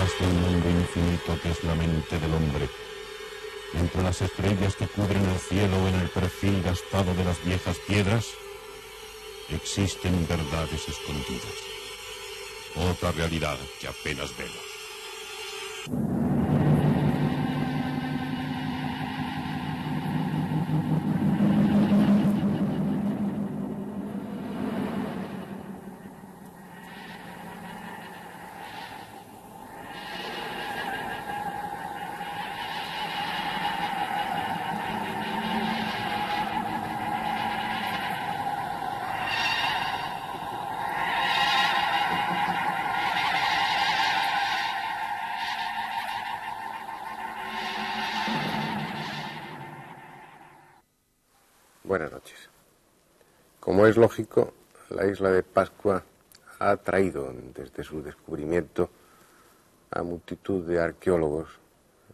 detrás del mundo infinito que es la mente del hombre, entre las estrellas que cubren el cielo en el perfil gastado de las viejas piedras, existen verdades escondidas, otra realidad que apenas vemos. Buenas noches. Como es lógico, la isla de Pascua ha atraído desde su descubrimiento a multitud de arqueólogos,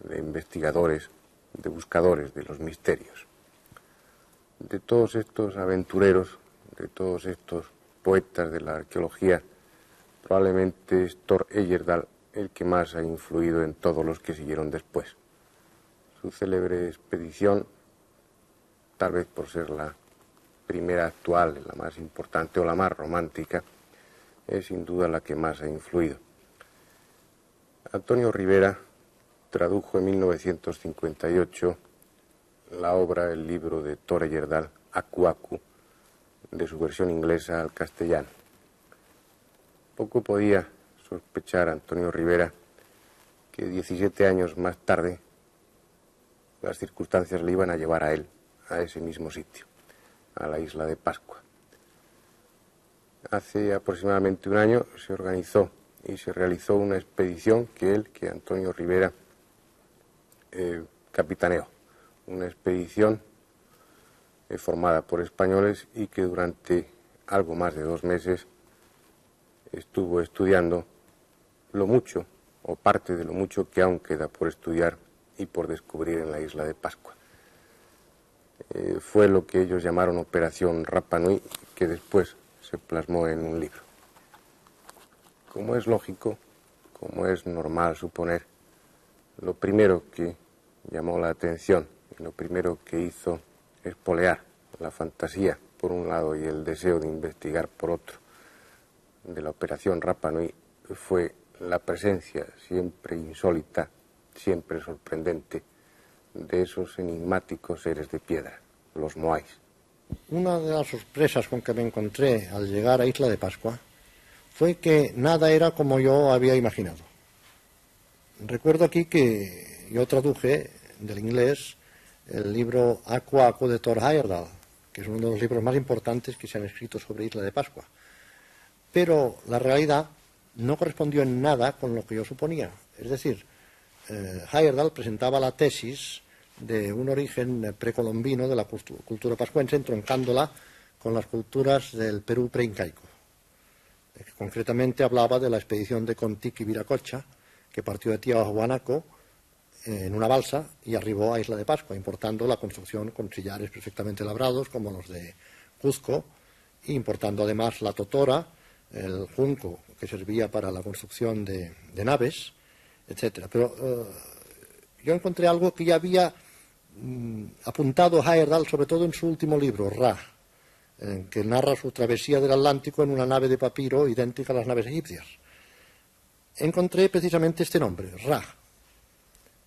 de investigadores, de buscadores de los misterios. De todos estos aventureros, de todos estos poetas de la arqueología, probablemente es Thor Heyerdahl el que más ha influido en todos los que siguieron después. Su célebre expedición, tal vez por ser la primera actual, la más importante o la más romántica, es sin duda la que más ha influido. Antonio Rivera tradujo en 1958 la obra, el libro de Thor Heyerdahl, Aku Aku, de su versión inglesa al castellano. Poco podía sospechar Antonio Rivera que 17 años más tarde las circunstancias le iban a llevar a él a ese mismo sitio, a la isla de Pascua. Hace aproximadamente un año se organizó y se realizó una expedición que Antonio Rivera capitaneó, una expedición formada por españoles y que durante algo más de 2 meses estuvo estudiando lo mucho, o parte de lo mucho que aún queda por estudiar y por descubrir en la isla de Pascua. Fue lo que ellos llamaron Operación Rapa Nui, que después se plasmó en un libro. Como es lógico, como es normal suponer, lo primero que llamó la atención y lo primero que hizo espolear la fantasía por un lado y el deseo de investigar por otro de la Operación Rapa Nui fue la presencia siempre insólita, siempre sorprendente, de esos enigmáticos seres de piedra, los moais. Una de las sorpresas con que me encontré al llegar a Isla de Pascua fue que nada era como yo había imaginado. Recuerdo aquí que yo traduje del inglés el libro Aku Aku de Thor Heyerdahl, que es uno de los libros más importantes que se han escrito sobre Isla de Pascua. Pero la realidad no correspondió en nada con lo que yo suponía. Es decir, Heyerdahl presentaba la tesis de un origen precolombino de la cultura pascuense, entroncándola con las culturas del Perú preincaico. Concretamente hablaba de la expedición de Contiki y Viracocha, que partió de Tiahuanaco en una balsa y arribó a Isla de Pascua, importando la construcción con sillares perfectamente labrados, como los de Cuzco, e importando además la totora, el junco, que servía para la construcción de naves, etc. Pero yo encontré algo que ya había apuntado Heyerdahl, sobre todo en su último libro, Ra, que narra su travesía del Atlántico en una nave de papiro idéntica a las naves egipcias. Encontré precisamente este nombre, Ra.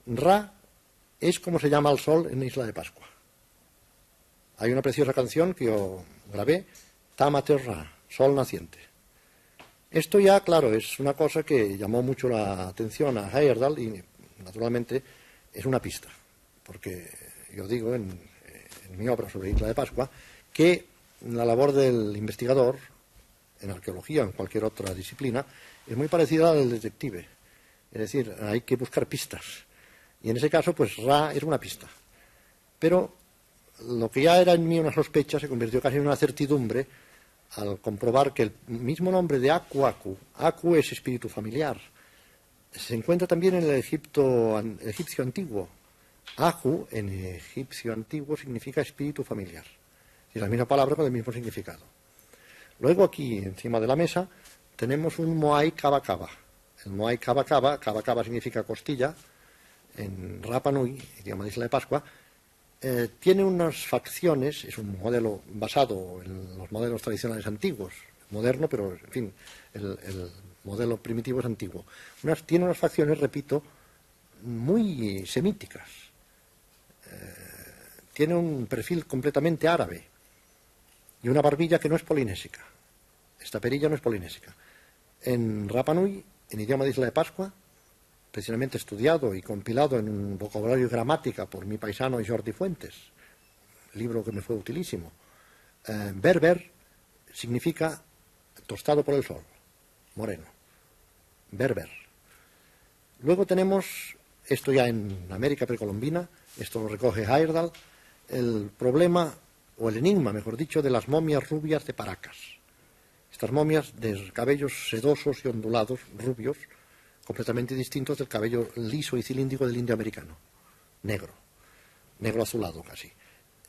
Ra es como se llama el sol en Isla de Pascua. Hay una preciosa canción que yo grabé, Tamate Ra, sol naciente. Esto ya, claro, es una cosa que llamó mucho la atención a Heyerdahl y, naturalmente, es una pista. Porque yo digo en mi obra sobre Isla de Pascua que la labor del investigador, en arqueología o en cualquier otra disciplina, es muy parecida a la del detective. Es decir, hay que buscar pistas. Y en ese caso, pues Ra es una pista. Pero lo que ya era en mí una sospecha se convirtió casi en una certidumbre al comprobar que el mismo nombre de Aku Aku, Aku es espíritu familiar, se encuentra también en el egipcio antiguo. Ahu, en egipcio antiguo, significa espíritu familiar. Es la misma palabra con el mismo significado. Luego aquí, encima de la mesa, tenemos un moai kaba kaba. El Moai Kaba Kaba significa costilla, en Rapa Nui, idioma de Isla de Pascua, tiene unas facciones, es un modelo basado en los modelos tradicionales antiguos, moderno, pero en fin, el modelo primitivo es antiguo. Tiene unas facciones, repito, muy semíticas. Tiene un perfil completamente árabe y una barbilla que no es polinésica. Esta perilla no es polinésica. En Rapa Nui, en idioma de Isla de Pascua, precisamente estudiado y compilado en un vocabulario y gramática por mi paisano Jordi Fuentes, libro que me fue utilísimo, berber significa tostado por el sol, moreno, berber. Luego tenemos, esto ya en América precolombina, esto lo recoge Heyerdahl, el problema, o el enigma, mejor dicho, de las momias rubias de Paracas. Estas momias de cabellos sedosos y ondulados, rubios, completamente distintos del cabello liso y cilíndrico del indio americano, negro azulado casi.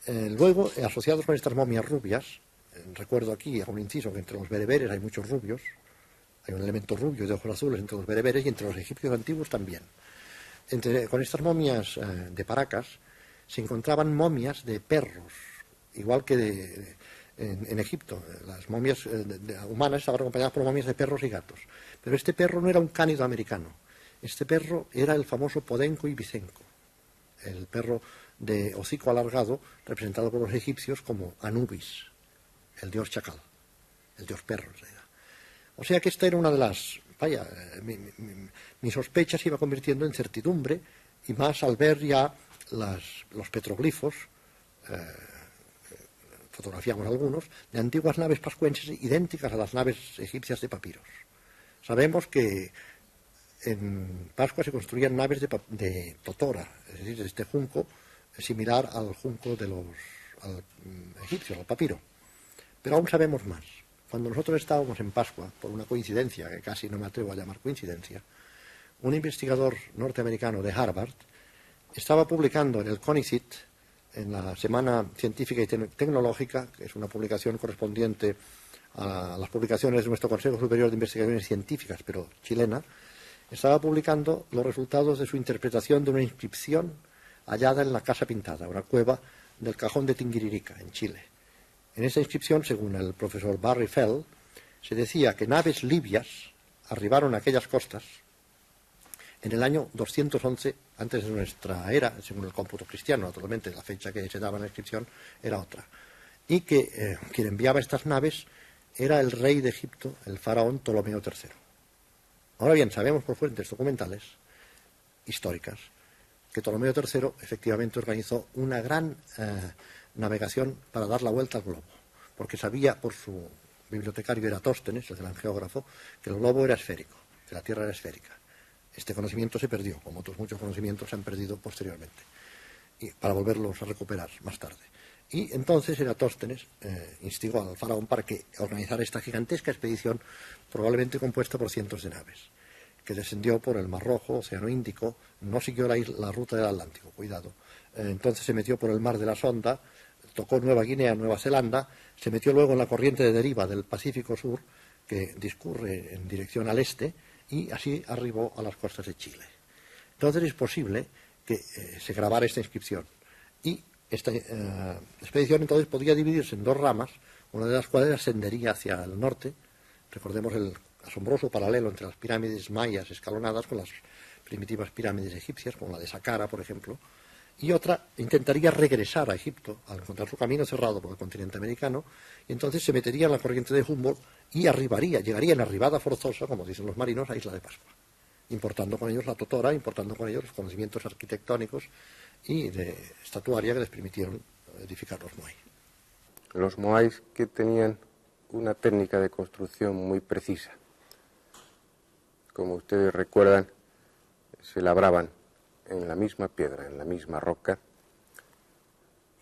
Luego, asociados con estas momias rubias, recuerdo aquí, hago un inciso, que entre los bereberes hay muchos rubios, hay un elemento rubio de ojos azules entre los bereberes y entre los egipcios antiguos también. Con estas momias de Paracas se encontraban momias de perros, igual que en Egipto. Las momias humanas estaban acompañadas por momias de perros y gatos. Pero este perro no era un cánido americano. Este perro era el famoso Podenco ibicenco, el perro de hocico alargado, representado por los egipcios como Anubis, el dios chacal, el dios perro en realidad. O sea que esta era una de las... Vaya, mi sospecha se iba convirtiendo en certidumbre, y más al ver ya los petroglifos, fotografiamos algunos, de antiguas naves pascuenses idénticas a las naves egipcias de papiros. Sabemos que en Pascua se construían naves de totora, es decir, de este junco similar al junco de los egipcios, al papiro. Pero aún sabemos más. Cuando nosotros estábamos en Pascua, por una coincidencia, que casi no me atrevo a llamar coincidencia, un investigador norteamericano de Harvard estaba publicando en el CONICIT, en la Semana Científica y Tecnológica, que es una publicación correspondiente a las publicaciones de nuestro Consejo Superior de Investigaciones Científicas, pero chilena, estaba publicando los resultados de su interpretación de una inscripción hallada en la Casa Pintada, una cueva del Cajón de Tinguiririca, en Chile. En esta inscripción, según el profesor Barry Fell, se decía que naves libias arribaron a aquellas costas en el año 211 antes de nuestra era, según el cómputo cristiano, naturalmente la fecha que se daba en la inscripción era otra, y que quien enviaba estas naves era el rey de Egipto, el faraón Ptolomeo III. Ahora bien, sabemos por fuentes documentales, históricas, que Ptolomeo III efectivamente organizó una gran navegación para dar la vuelta al globo, porque sabía por su bibliotecario Eratóstenes, el gran geógrafo, que el globo era esférico, que la Tierra era esférica. Este conocimiento se perdió, como otros muchos conocimientos se han perdido posteriormente, y para volverlos a recuperar más tarde. Y entonces Eratóstenes instigó al faraón para que organizara esta gigantesca expedición, probablemente compuesta por cientos de naves, que descendió por el Mar Rojo, Océano Índico, no siguió la ruta del Atlántico, cuidado. Entonces se metió por el Mar de la Sonda, tocó Nueva Guinea, Nueva Zelanda, se metió luego en la corriente de deriva del Pacífico Sur, que discurre en dirección al este, y así arribó a las costas de Chile. Entonces es posible que se grabara esta inscripción. Y esta expedición entonces podía dividirse en dos ramas, una de las cuales ascendería hacia el norte. Recordemos el asombroso paralelo entre las pirámides mayas escalonadas con las primitivas pirámides egipcias, como la de Saqqara, por ejemplo, y otra intentaría regresar a Egipto al encontrar su camino cerrado por el continente americano, y entonces se metería en la corriente de Humboldt y llegaría en arribada forzosa, como dicen los marinos, a Isla de Pascua, importando con ellos la totora, importando con ellos los conocimientos arquitectónicos y de estatuaria que les permitieron edificar los moai. Los moais que tenían una técnica de construcción muy precisa. Como ustedes recuerdan, se labraban en la misma piedra, en la misma roca,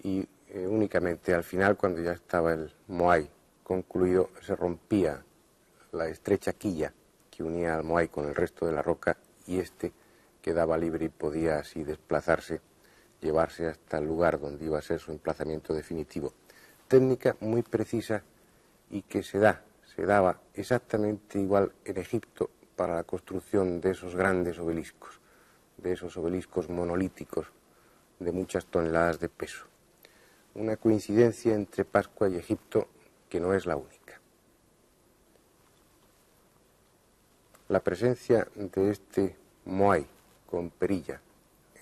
y únicamente al final, cuando ya estaba el moai concluido, se rompía la estrecha quilla que unía al moai con el resto de la roca, y este quedaba libre y podía así desplazarse, llevarse hasta el lugar donde iba a ser su emplazamiento definitivo. Técnica muy precisa y que se daba exactamente igual en Egipto para la construcción de esos grandes obeliscos, de esos obeliscos monolíticos de muchas toneladas de peso. Una coincidencia entre Pascua y Egipto que no es la única. La presencia de este Moai con perilla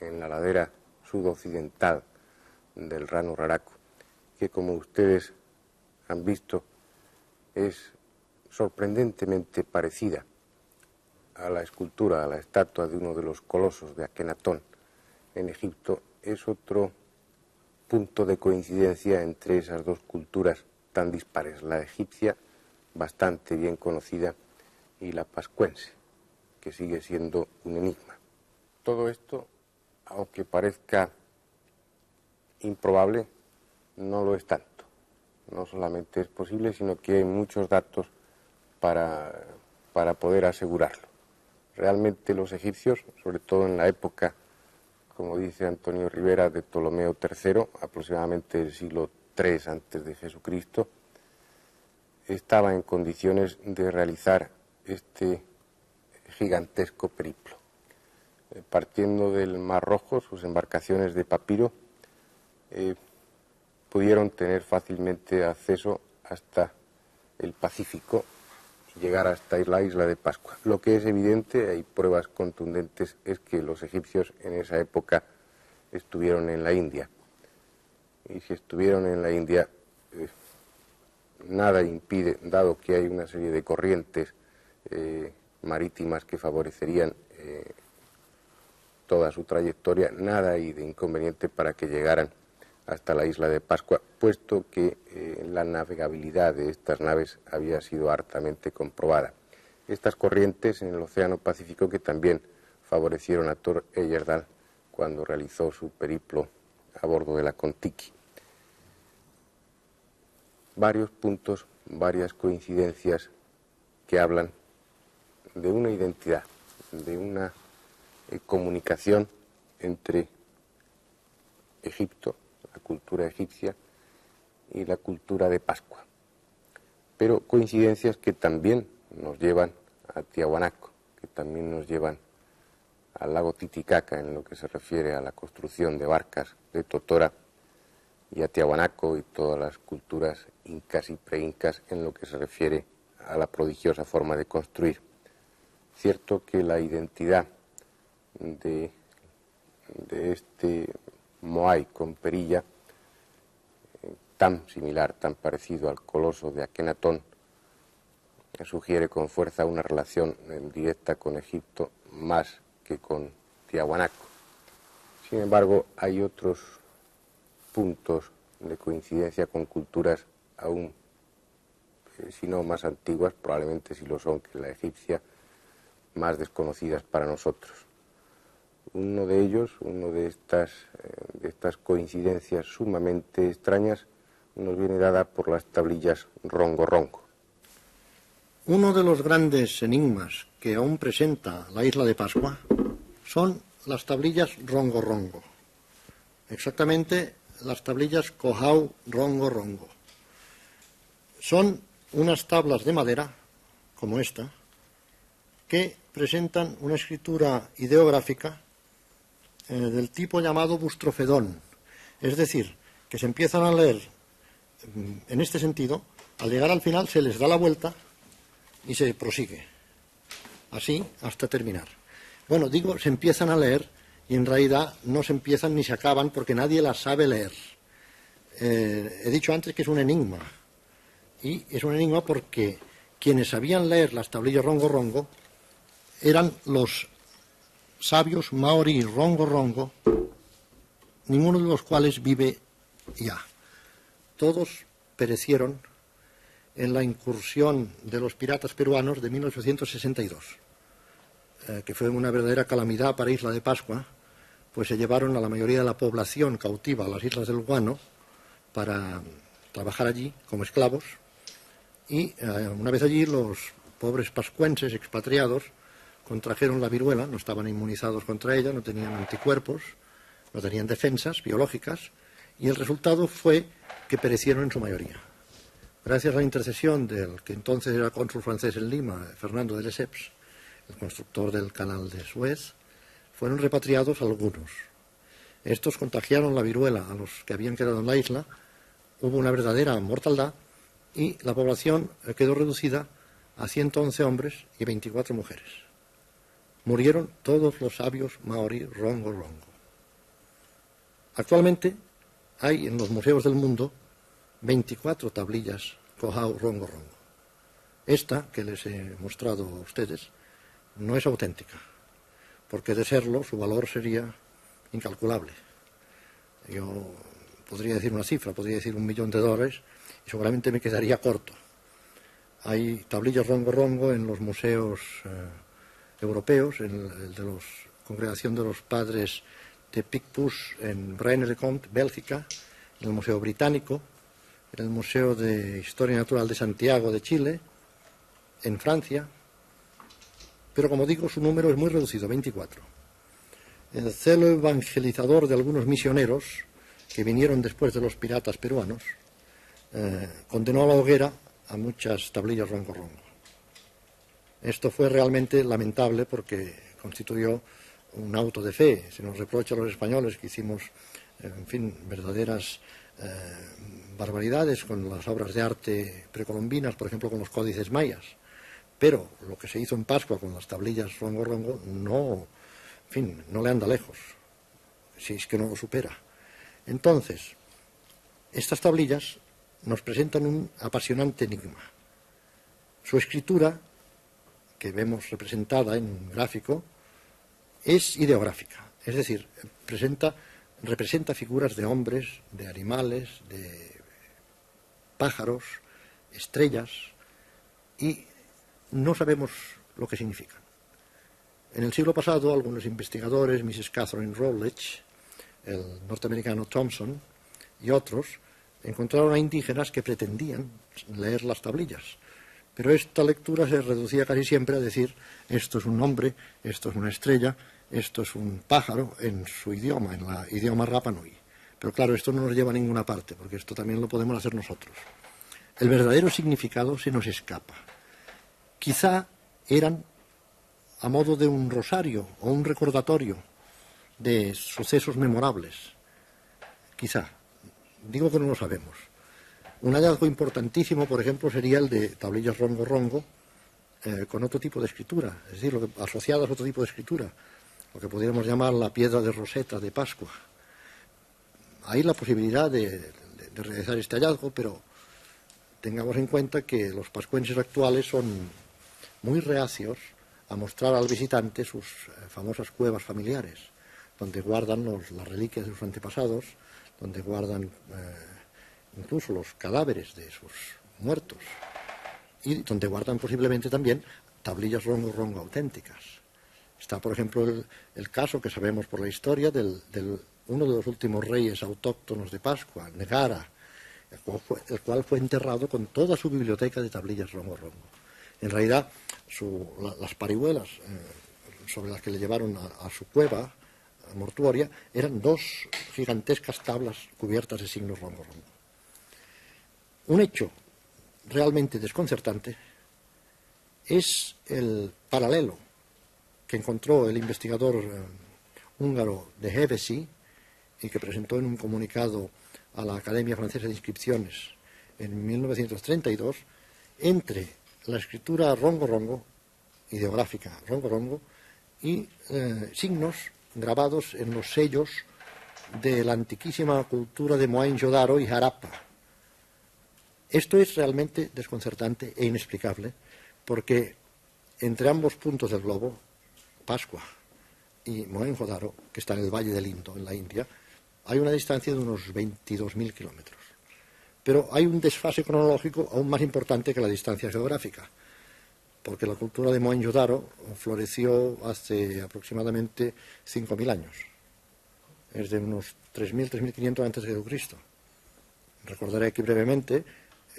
en la ladera sudoccidental del Rano Raraku, que como ustedes han visto es sorprendentemente parecida a la escultura, a la estatua de uno de los colosos de Akenatón en Egipto, es otro punto de coincidencia entre esas dos culturas tan dispares, la egipcia, bastante bien conocida, y la pascuense, que sigue siendo un enigma. Todo esto, aunque parezca improbable, no lo es tanto. No solamente es posible, sino que hay muchos datos para poder asegurarlo. Realmente los egipcios, sobre todo en la época, como dice Antonio Rivera, de Ptolomeo III, aproximadamente el siglo III antes de Jesucristo, estaban en condiciones de realizar este gigantesco periplo. Partiendo del Mar Rojo, sus embarcaciones de papiro pudieron tener fácilmente acceso hasta el Pacífico y llegar hasta la isla de Pascua. Lo que es evidente, hay pruebas contundentes, es que los egipcios en esa época estuvieron en la India. Y si estuvieron en la India, nada impide, dado que hay una serie de corrientes marítimas que favorecerían toda su trayectoria, nada hay de inconveniente para que llegaran hasta la isla de Pascua, puesto que la navegabilidad de estas naves había sido hartamente comprobada. Estas corrientes en el Océano Pacífico que también favorecieron a Thor Heyerdahl cuando realizó su periplo a bordo de la Kon-Tiki. Varios puntos, varias coincidencias que hablan de una identidad, de una comunicación entre Egipto, la cultura egipcia, y la cultura de Pascua. Pero coincidencias que también nos llevan a Tiahuanaco, que también nos llevan al lago Titicaca en lo que se refiere a la construcción de barcas de Totora, y a Tiahuanaco y todas las culturas incas y preincas en lo que se refiere a la prodigiosa forma de construir. Cierto que la identidad de este Moai con perilla, tan similar, tan parecido al coloso de Akenatón, sugiere con fuerza una relación directa con Egipto más que con Tiahuanaco. Sin embargo, hay otros puntos de coincidencia con culturas aún, si no más antiguas, probablemente sí lo son que la egipcia, más desconocidas para nosotros. Uno de ellos, uno de estas coincidencias sumamente extrañas, nos viene dada por las tablillas Rongo Rongo. Uno de los grandes enigmas que aún presenta la isla de Pascua son las tablillas Rongo Rongo. Exactamente las tablillas Kohau Rongo Rongo. Son unas tablas de madera, como esta, que presentan una escritura ideográfica del tipo llamado bustrofedón. Es decir, que se empiezan a leer en este sentido, al llegar al final se les da la vuelta y se prosigue. Así hasta terminar. Bueno, digo, se empiezan a leer y en realidad no se empiezan ni se acaban porque nadie las sabe leer. He dicho antes que es un enigma. Y es un enigma porque quienes sabían leer las tablillas Rongo Rongo eran los sabios maorí Rongo Rongo, ninguno de los cuales vive ya. Todos perecieron en la incursión de los piratas peruanos de 1862, que fue una verdadera calamidad para Isla de Pascua, pues se llevaron a la mayoría de la población cautiva a las islas del Guano para trabajar allí como esclavos, y una vez allí los pobres pascuenses expatriados contrajeron la viruela, no estaban inmunizados contra ella, no tenían anticuerpos, no tenían defensas biológicas, y el resultado fue que perecieron en su mayoría. Gracias a la intercesión del que entonces era cónsul francés en Lima, Fernando de Lesseps, el constructor del canal de Suez, fueron repatriados algunos. Estos contagiaron la viruela a los que habían quedado en la isla, hubo una verdadera mortandad y la población quedó reducida a 111 hombres y 24 mujeres. Murieron todos los sabios maorí rongo rongo. Actualmente hay en los museos del mundo 24 tablillas Kohau rongo rongo. Esta, que les he mostrado a ustedes, no es auténtica, porque de serlo su valor sería incalculable. Yo podría decir una cifra, podría decir $1.000.000 y seguramente me quedaría corto. Hay tablillas rongo rongo en los museos europeos, en el de la Congregación de los Padres de Picpus en Braine-le-Comte, Bélgica, en el Museo Británico, en el Museo de Historia Natural de Santiago de Chile, en Francia, pero como digo, su número es muy reducido, 24. El celo evangelizador de algunos misioneros que vinieron después de los piratas peruanos condenó a la hoguera a muchas tablillas rongo rongo. Esto fue realmente lamentable porque constituyó un auto de fe. Se nos reprocha a los españoles que hicimos, en fin, verdaderas barbaridades con las obras de arte precolombinas, por ejemplo, con los códices mayas. Pero lo que se hizo en Pascua con las tablillas rongo rongo no, en fin, no le anda lejos, si es que no lo supera. Entonces, estas tablillas nos presentan un apasionante enigma. Su escritura, que vemos representada en un gráfico, es ideográfica, es decir, representa figuras de hombres, de animales, de pájaros, estrellas, y no sabemos lo que significan. En el siglo pasado, algunos investigadores, Mrs. Catherine Rowledge, el norteamericano Thompson y otros, encontraron a indígenas que pretendían leer las tablillas. Pero esta lectura se reducía casi siempre a decir, esto es un hombre, esto es una estrella, esto es un pájaro, en su idioma, en el idioma Rapa Nui. Pero claro, esto no nos lleva a ninguna parte, porque esto también lo podemos hacer nosotros. El verdadero significado se nos escapa. Quizá eran a modo de un rosario o un recordatorio de sucesos memorables. Quizá. Digo que no lo sabemos. Un hallazgo importantísimo, por ejemplo, sería el de tablillas rongo rongo con otro tipo de escritura, es decir, asociadas a otro tipo de escritura, lo que podríamos llamar la piedra de Roseta de Pascua. Hay la posibilidad de realizar este hallazgo, pero tengamos en cuenta que los pascuenses actuales son muy reacios a mostrar al visitante sus famosas cuevas familiares, donde guardan las reliquias de sus antepasados, donde guardan incluso los cadáveres de sus muertos y donde guardan posiblemente también tablillas rongo rongo auténticas. Está, por ejemplo, el caso que sabemos por la historia de uno de los últimos reyes autóctonos de Pascua, Negara, el cual fue enterrado con toda su biblioteca de tablillas rongo rongo. En realidad, las parihuelas sobre las que le llevaron a su cueva mortuoria eran 2 gigantescas tablas cubiertas de signos rongo rongo. Un hecho realmente desconcertante es el paralelo que encontró el investigador húngaro de Hevesi y que presentó en un comunicado a la Academia Francesa de Inscripciones en 1932 entre la escritura rongo rongo, ideográfica rongo rongo, y signos grabados en los sellos de la antiquísima cultura de Mohenjo-Daro y Harappa. Esto es realmente desconcertante e inexplicable, porque entre ambos puntos del globo, Pascua y Mohenjo-Daro, que está en el Valle del Indo, en la India, hay una distancia de unos 22.000 kilómetros. Pero hay un desfase cronológico aún más importante que la distancia geográfica, porque la cultura de Mohenjo-Daro floreció hace aproximadamente 5.000 años. Es de unos 3.000, 3.500 antes de Jesucristo. Recordaré aquí brevemente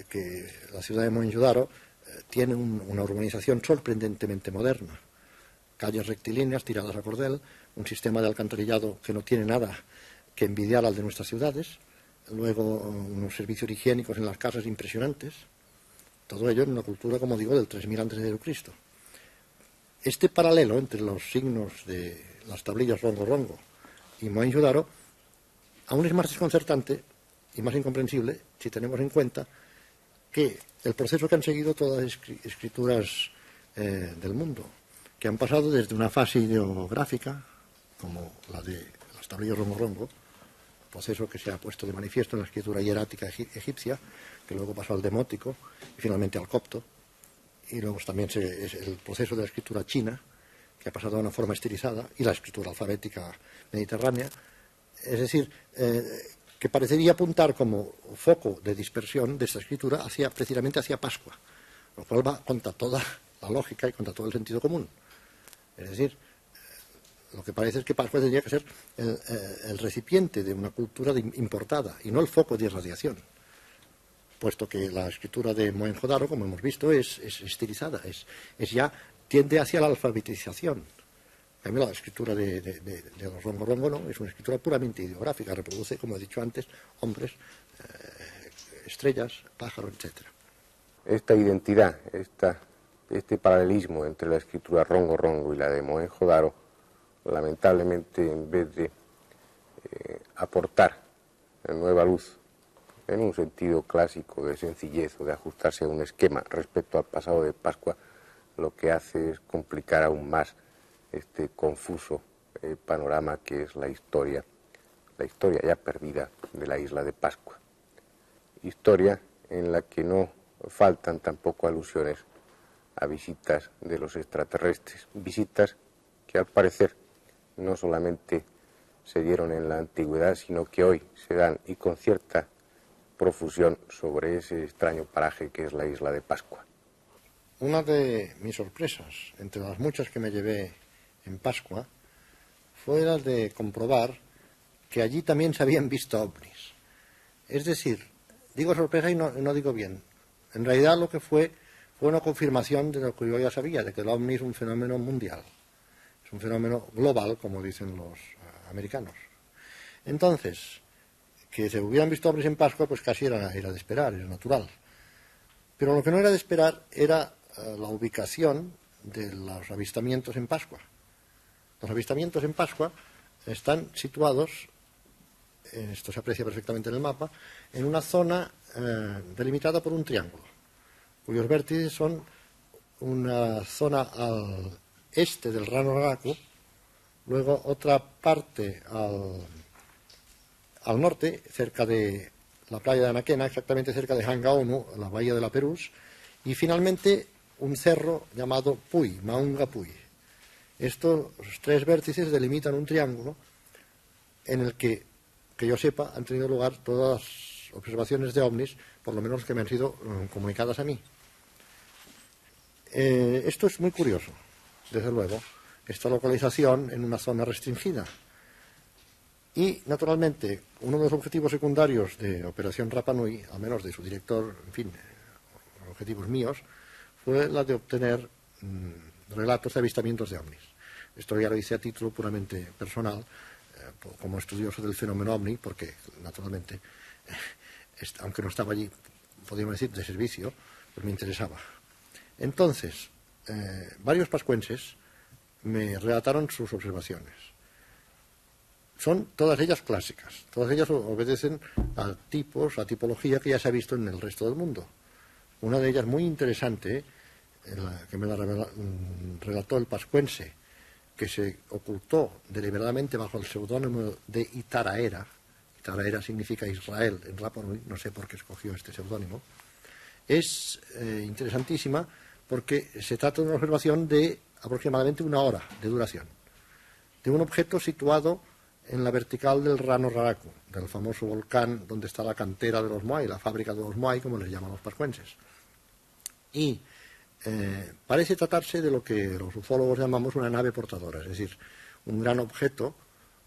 que la ciudad de Mohenjo-Daro tiene una urbanización sorprendentemente moderna. Calles rectilíneas tiradas a cordel, un sistema de alcantarillado que no tiene nada que envidiar al de nuestras ciudades, luego unos servicios higiénicos en las casas impresionantes, todo ello en una cultura, como digo, del 3000 antes de Jesucristo. Este paralelo entre los signos de las tablillas Rongo-Rongo y Mohenjo-Daro aún es más desconcertante y más incomprensible si tenemos en cuenta que el proceso que han seguido todas las escrituras del mundo, que han pasado desde una fase ideográfica, como la de las tablillas Rongo-Rongo, proceso que se ha puesto de manifiesto en la escritura hierática egipcia, que luego pasó al demótico y finalmente al copto, y luego también es el proceso de la escritura china, que ha pasado a una forma estilizada, y la escritura alfabética mediterránea. Es decir, que parecería apuntar como foco de dispersión de esta escritura precisamente hacia Pascua, lo cual va contra toda la lógica y contra todo el sentido común. Es decir, lo que parece es que Pascua tendría que ser el recipiente de una cultura importada y no el foco de irradiación, puesto que la escritura de Mohenjo-Daro, como hemos visto, es estilizada, tiende hacia la alfabetización. En cambio, la escritura de los Rongo-Rongo no, es una escritura puramente ideográfica, reproduce, como he dicho antes, hombres, estrellas, pájaros, etc. Esta identidad, este paralelismo entre la escritura Rongo-Rongo y la de Mohenjo-Daro, lamentablemente, en vez de aportar nueva luz en un sentido clásico de sencillez o de ajustarse a un esquema respecto al pasado de Pascua, lo que hace es complicar aún más este confuso panorama que es la historia ya perdida de la isla de Pascua. Historia en la que no faltan tampoco alusiones a visitas de los extraterrestres, visitas que al parecer no solamente se dieron en la antigüedad, sino que hoy se dan y con cierta profusión sobre ese extraño paraje que es la isla de Pascua. Una de mis sorpresas, entre las muchas que me llevé en Pascua, fue la de comprobar que allí también se habían visto ovnis. Es decir, digo sorpresa y no digo bien. En realidad lo que fue una confirmación de lo que yo ya sabía, de que el ovni es un fenómeno mundial. Es un fenómeno global, como dicen los americanos. Entonces, que se hubieran visto ovnis en Pascua, pues casi era de esperar, era natural. Pero lo que no era de esperar era la ubicación de los avistamientos en Pascua. Los avistamientos en Pascua están situados, esto se aprecia perfectamente en el mapa, en una zona delimitada por un triángulo, cuyos vértices son una zona al este del Rano Raraku, luego otra parte al norte, cerca de la playa de Anaquena, exactamente cerca de Hangaonu, la bahía de la Perús, y finalmente un cerro llamado Puy, Maunga Puy. Estos tres vértices delimitan un triángulo en el que yo sepa, han tenido lugar todas las observaciones de ovnis, por lo menos que me han sido comunicadas a mí. Esto es muy curioso, desde luego, esta localización en una zona restringida. Y, naturalmente, uno de los objetivos secundarios de Operación Rapa Nui, al menos de su director, en fin, objetivos míos, fue la de obtener relatos de avistamientos de ovnis. Esto ya lo hice a título puramente personal, como estudioso del fenómeno ovni, porque, naturalmente, aunque no estaba allí, podríamos decir, de servicio, pues me interesaba. Entonces, varios pascuenses me relataron sus observaciones. Son todas ellas clásicas, todas ellas obedecen a tipología que ya se ha visto en el resto del mundo. Una de ellas muy interesante, que me la relató el pascuense, que se ocultó deliberadamente bajo el seudónimo de Itaraera. Itaraera significa Israel en Rapa Nui, no sé por qué escogió este seudónimo. Es interesantísima porque se trata de una observación de aproximadamente 1 hora de duración, de un objeto situado en la vertical del Rano Raraku, del famoso volcán donde está la cantera de los Moai, la fábrica de los Moai, como les llaman los pascuenses. Y parece tratarse de lo que los ufólogos llamamos una nave portadora, es decir, un gran objeto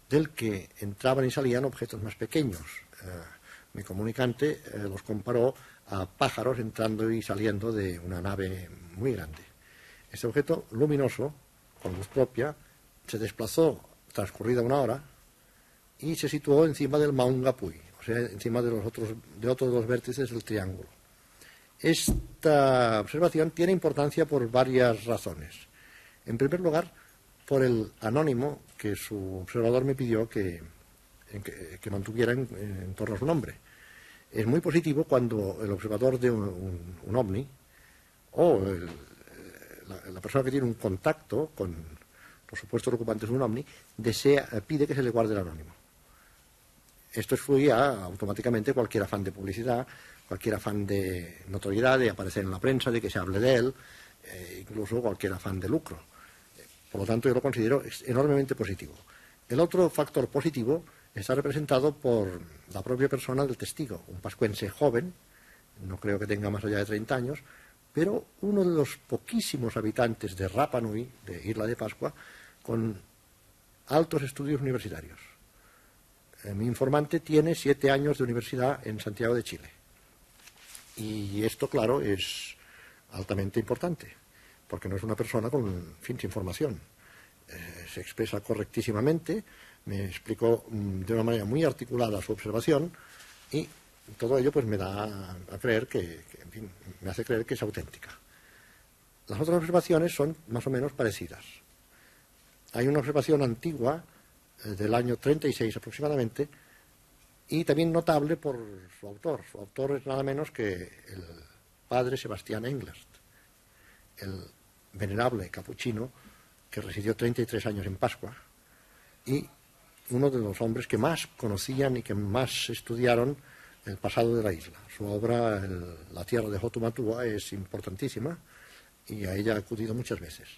del que entraban y salían objetos más pequeños. Mi comunicante los comparó a pájaros entrando y saliendo de una nave muy grande. Este objeto luminoso, con luz propia, se desplazó transcurrida 1 hora y se situó encima del Maunga Puy, o sea, encima de otros 2 vértices del triángulo. Esta observación tiene importancia por varias razones. En primer lugar, por el anónimo que su observador me pidió que mantuviera en torno a su nombre. Es muy positivo cuando el observador de un ovni o la persona que tiene un contacto con los supuestos ocupantes de un ovni pide que se le guarde el anónimo. Esto excluía automáticamente cualquier afán de publicidad, cualquier afán de notoriedad, de aparecer en la prensa, de que se hable de él, incluso cualquier afán de lucro. Por lo tanto, yo lo considero enormemente positivo. El otro factor positivo está representado por la propia persona del testigo, un pascuense joven, no creo que tenga más allá de 30 años, pero uno de los poquísimos habitantes de Rapa Nui, de Isla de Pascua, con altos estudios universitarios. Mi informante tiene 7 años de universidad en Santiago de Chile. Y esto, claro, es altamente importante, porque no es una persona con sin formación. Se expresa correctísimamente, me explicó de una manera muy articulada su observación y todo ello pues me da a creer en fin, me hace creer que es auténtica. Las otras observaciones son más o menos parecidas. Hay una observación antigua del año 36 aproximadamente y también notable por su autor. Su autor es nada menos que el padre Sebastián Englert, el venerable capuchino que residió 33 años en Pascua y uno de los hombres que más conocían y que más estudiaron el pasado de la isla. Su obra, La tierra de Hotumatua, es importantísima y a ella ha acudido muchas veces.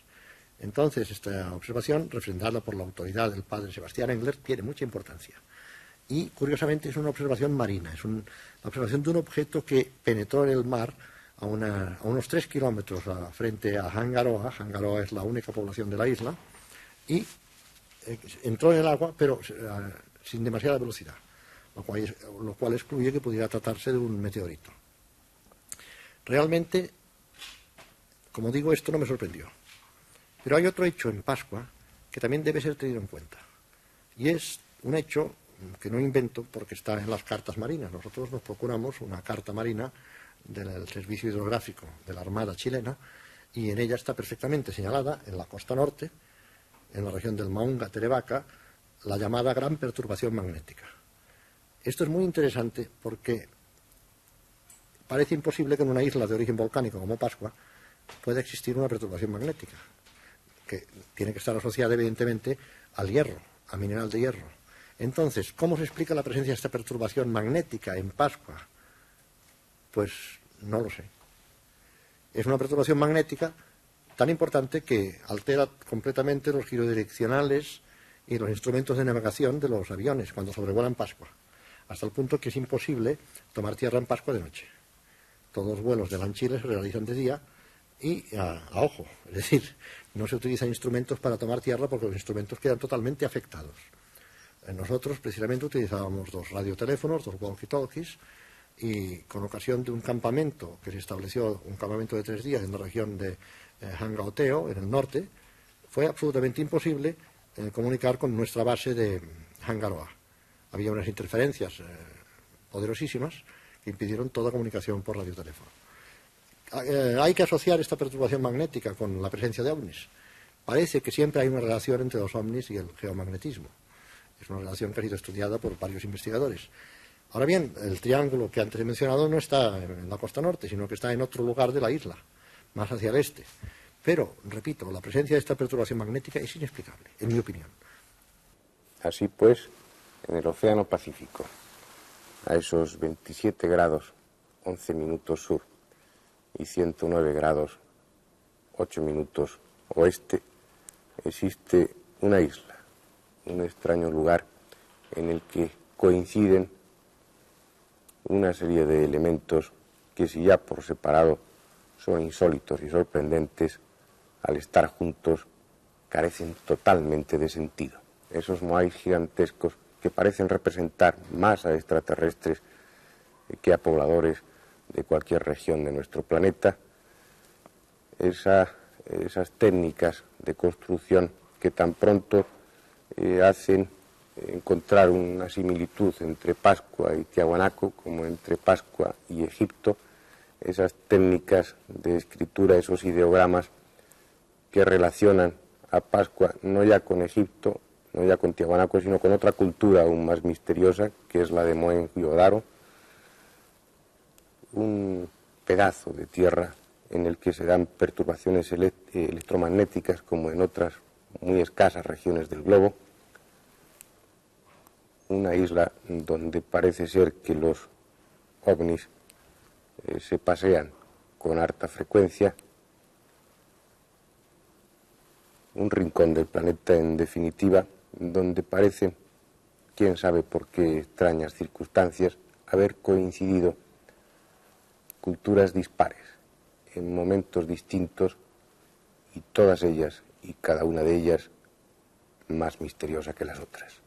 Entonces, esta observación, refrendada por la autoridad del padre Sebastián Englert, tiene mucha importancia. Y, curiosamente, es una observación marina, es la observación de un objeto que penetró en el mar a unos 3 kilómetros frente a Hangaroa. Hangaroa es la única población de la isla, y entró en el agua, pero sin demasiada velocidad, lo cual excluye que pudiera tratarse de un meteorito. Realmente, como digo, esto no me sorprendió. Pero hay otro hecho en Pascua que también debe ser tenido en cuenta. Y es un hecho que no invento porque está en las cartas marinas. Nosotros nos procuramos una carta marina del Servicio Hidrográfico de la Armada chilena y en ella está perfectamente señalada, en la costa norte, en la región del Maunga-Terevaca, la llamada gran perturbación magnética. Esto es muy interesante porque parece imposible que en una isla de origen volcánico como Pascua pueda existir una perturbación magnética, que tiene que estar asociada evidentemente al hierro, a mineral de hierro. Entonces, ¿cómo se explica la presencia de esta perturbación magnética en Pascua? Pues no lo sé. Es una perturbación magnética tan importante que altera completamente los girodireccionales y los instrumentos de navegación de los aviones cuando sobrevuelan Pascua, hasta el punto que es imposible tomar tierra en Pascua de noche. Todos los vuelos de Lanchile se realizan de día y a ojo, es decir, no se utilizan instrumentos para tomar tierra porque los instrumentos quedan totalmente afectados. Nosotros precisamente utilizábamos 2 radioteléfonos, 2 walkie-talkies, y con ocasión de un campamento que se estableció, un campamento de 3 días en la región de Hangaoteo, en el norte, fue absolutamente imposible comunicar con nuestra base de Hangaroa. Había unas interferencias poderosísimas que impidieron toda comunicación por radioteléfono. Hay que asociar esta perturbación magnética con la presencia de ovnis. Parece que siempre hay una relación entre los ovnis y el geomagnetismo. Es una relación que ha sido estudiada por varios investigadores. Ahora bien, el triángulo que antes he mencionado no está en la costa norte, sino que está en otro lugar de la isla, más hacia el este. Pero, repito, la presencia de esta perturbación magnética es inexplicable, en mi opinión. Así pues, en el Océano Pacífico, a esos 27 grados 11 minutos sur y 109 grados 8 minutos oeste, existe una isla, un extraño lugar en el que coinciden una serie de elementos que, si ya por separado son insólitos y sorprendentes, al estar juntos carecen totalmente de sentido. Esos moais gigantescos que parecen representar más a extraterrestres que a pobladores de cualquier región de nuestro planeta, esas técnicas de construcción que tan pronto hacen encontrar una similitud entre Pascua y Tiahuanaco como entre Pascua y Egipto, esas técnicas de escritura, esos ideogramas que relacionan a Pascua no ya con Egipto, no ya con Tiahuanaco, sino con otra cultura aún más misteriosa, que es la de Mohenjo-Daro, un pedazo de tierra en el que se dan perturbaciones electromagnéticas como en otras muy escasas regiones del globo, una isla donde parece ser que los ovnis se pasean con harta frecuencia, un rincón del planeta en definitiva, donde parece, quién sabe por qué extrañas circunstancias, haber coincidido culturas dispares en momentos distintos y todas ellas y cada una de ellas más misteriosa que las otras.